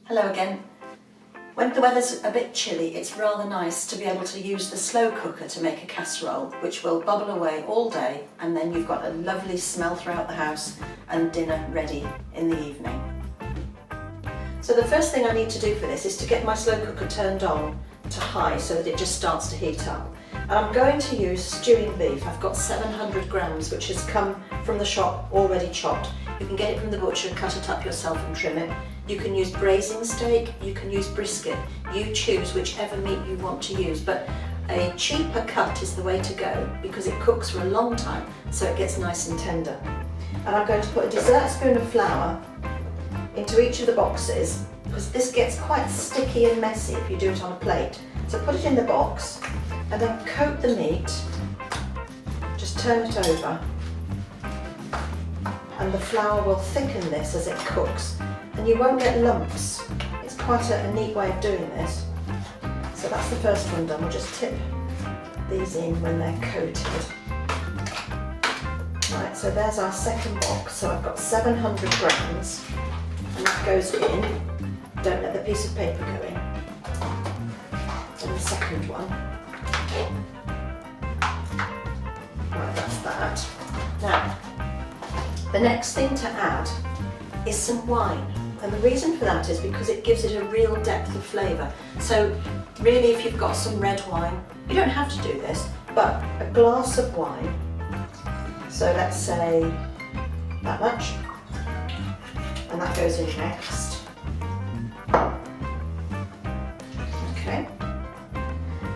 Hello again. When the weather's a bit chilly, it's rather nice to be able to use the slow cooker to make a casserole, which will bubble away all day, and then you've got a lovely smell throughout the house and dinner ready in the evening. So the first thing I need to do for this is to get my slow cooker turned on to high so that it just starts to heat up. And I'm going to use stewing beef. I've got 700 grams, which has come from the shop already chopped. You can get it from the butcher, cut it up yourself and trim it. You can use braising steak, you can use brisket. You choose whichever meat you want to use, but a cheaper cut is the way to go because it cooks for a long time, so it gets nice and tender. And I'm going to put a dessert spoon of flour into each of the boxes because this gets quite sticky and messy if you do it on a plate. So put it in the box and then coat the meat, just turn it over, and the flour will thicken this as it cooks and you won't get lumps. It's quite a neat way of doing this. So that's the first one done. We'll just tip these in when they're coated. Right, so there's our second box. So I've got 700 grams and that goes in. Don't let the piece of paper go in. And the second one. Right, that's that. Now, the next thing to add is some wine. And the reason for that is because it gives it a real depth of flavour. So really, if you've got some red wine, you don't have to do this, but a glass of wine, so let's say that much, and that goes in next. Okay.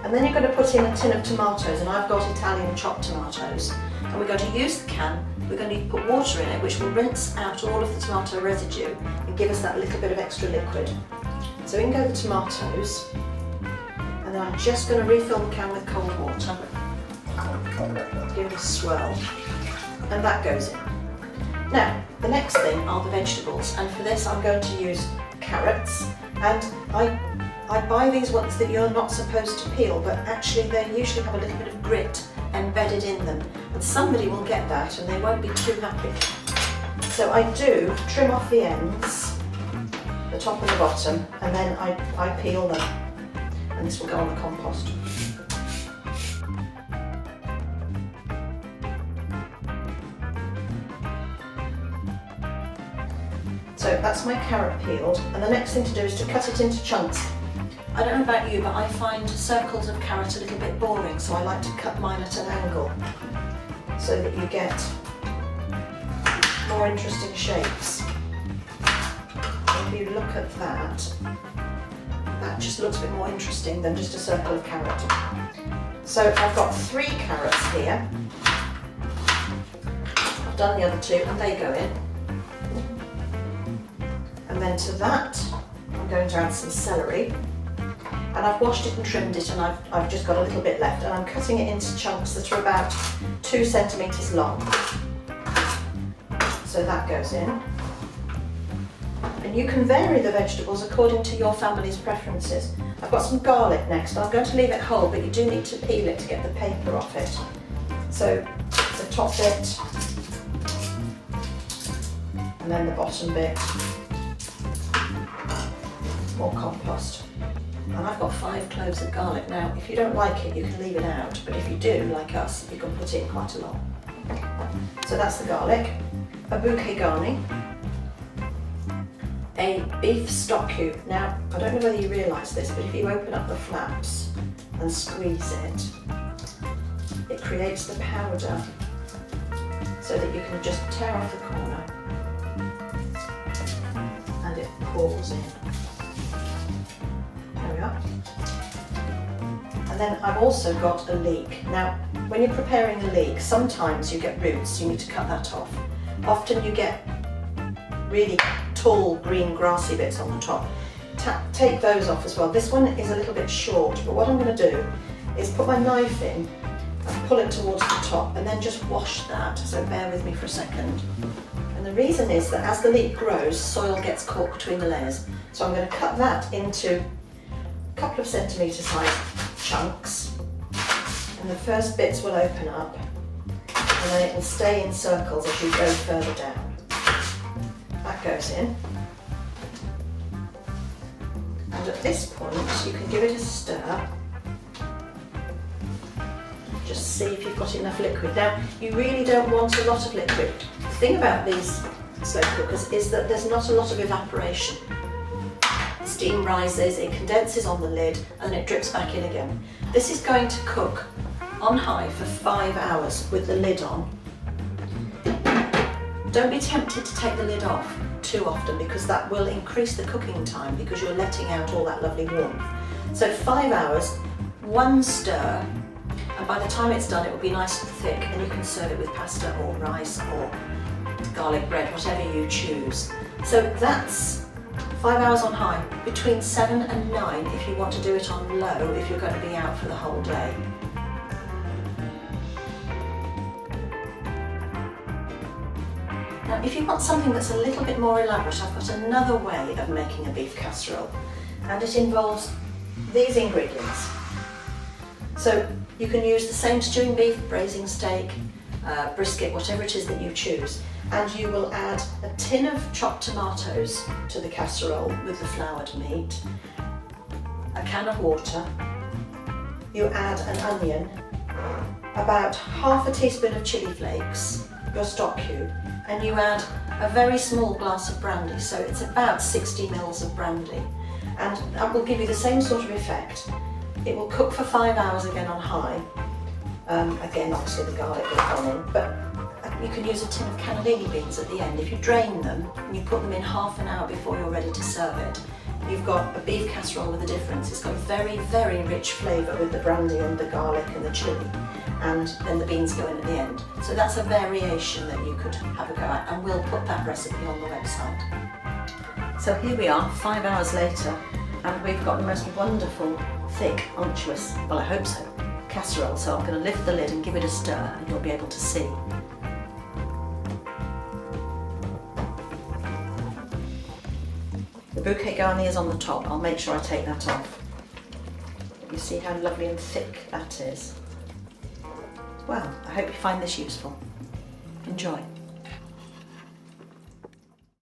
And then you're going to put in a tin of tomatoes, and I've got Italian chopped tomatoes. And we're going to use the can, we're going to put water in it, which will rinse out all of the tomato residue and give us that little bit of extra liquid. So in go the tomatoes, and then I'm just going to refill the can with cold water. Give it a swirl, and that goes in. Now, the next thing are the vegetables, and for this I'm going to use carrots, and I buy these ones that you're not supposed to peel, but actually they usually have a little bit of grit embedded in them, and somebody will get that and they won't be too happy. So I do trim off the ends, the top and the bottom, and then I peel them, and this will go on the compost. So that's my carrot peeled, and the next thing to do is to cut it into chunks. I don't know about you, but I find circles of carrot a little bit boring, so I like to cut mine at an angle so that you get more interesting shapes. If you look at that, that just looks a bit more interesting than just a circle of carrot. So I've got 3 carrots here. I've done the other 2 and they go in. And then to that, I'm going to add some celery. And I've washed it and trimmed it, and I've just got a little bit left, and I'm cutting it into chunks that are about 2 centimetres long. So that goes in. And you can vary the vegetables according to your family's preferences. I've got some garlic next. I'm going to leave it whole, but you do need to peel it to get the paper off it. So the top bit, and then the bottom bit. More compost. And I've got 5 cloves of garlic. Now, if you don't like it, you can leave it out, but if you do, like us, you can put it in quite a lot. So that's the garlic, a Bouquet Garni, a beef stock cube. Now, I don't know whether you realise this, but if you open up the flaps and squeeze it, it creates the powder so that you can just tear off the corner and it pours in. And then I've also got a leek. Now, when you're preparing a leek, sometimes you get roots, you need to cut that off. Often you get really tall green grassy bits on the top. Take those off as well. This one is a little bit short, but what I'm going to do is put my knife in and pull it towards the top and then just wash that, so bear with me for a second. And the reason is that as the leek grows, soil gets caught between the layers. So I'm going to cut that into a couple of centimetre size chunks, and the first bits will open up and then it will stay in circles as you go further down. That goes in. And at this point, you can give it a stir. Just see if you've got enough liquid. Now, you really don't want a lot of liquid. The thing about these slow cookers is that there's not a lot of evaporation. Steam rises, it condenses on the lid, and it drips back in again. This is going to cook on high for 5 hours with the lid on. Don't be tempted to take the lid off too often, because that will increase the cooking time because you're letting out all that lovely warmth. So 5 hours, one stir, and by the time it's done it will be nice and thick, and you can serve it with pasta or rice or garlic bread, whatever you choose. So that's 5 hours on high, between 7 and 9 if you want to do it on low if you're going to be out for the whole day. Now, if you want something that's a little bit more elaborate, I've got another way of making a beef casserole, and it involves these ingredients. So you can use the same stewing beef, braising steak, brisket, whatever it is that you choose, and you will add a tin of chopped tomatoes to the casserole with the floured meat, a can of water, you add an onion, about half a teaspoon of chili flakes, your stock cube, and you add a very small glass of brandy, so it's about 60 ml of brandy, and that will give you the same sort of effect. It will cook for 5 hours again on high. Again, obviously the garlic will come in, but you can use a tin of cannellini beans at the end. If you drain them and you put them in half an hour before you're ready to serve it, you've got a beef casserole with a difference. It's got very, very rich flavour with the brandy and the garlic and the chilli, and then the beans go in at the end. So that's a variation that you could have a go at, and we'll put that recipe on the website. So here we are, 5 hours later, and we've got the most wonderful, thick, unctuous, well I hope so, casserole. So I'm going to lift the lid and give it a stir, and you'll be able to see. The Bouquet Garni is on the top. I'll make sure I take that off. You see how lovely and thick that is. Well, I hope you find this useful. Enjoy.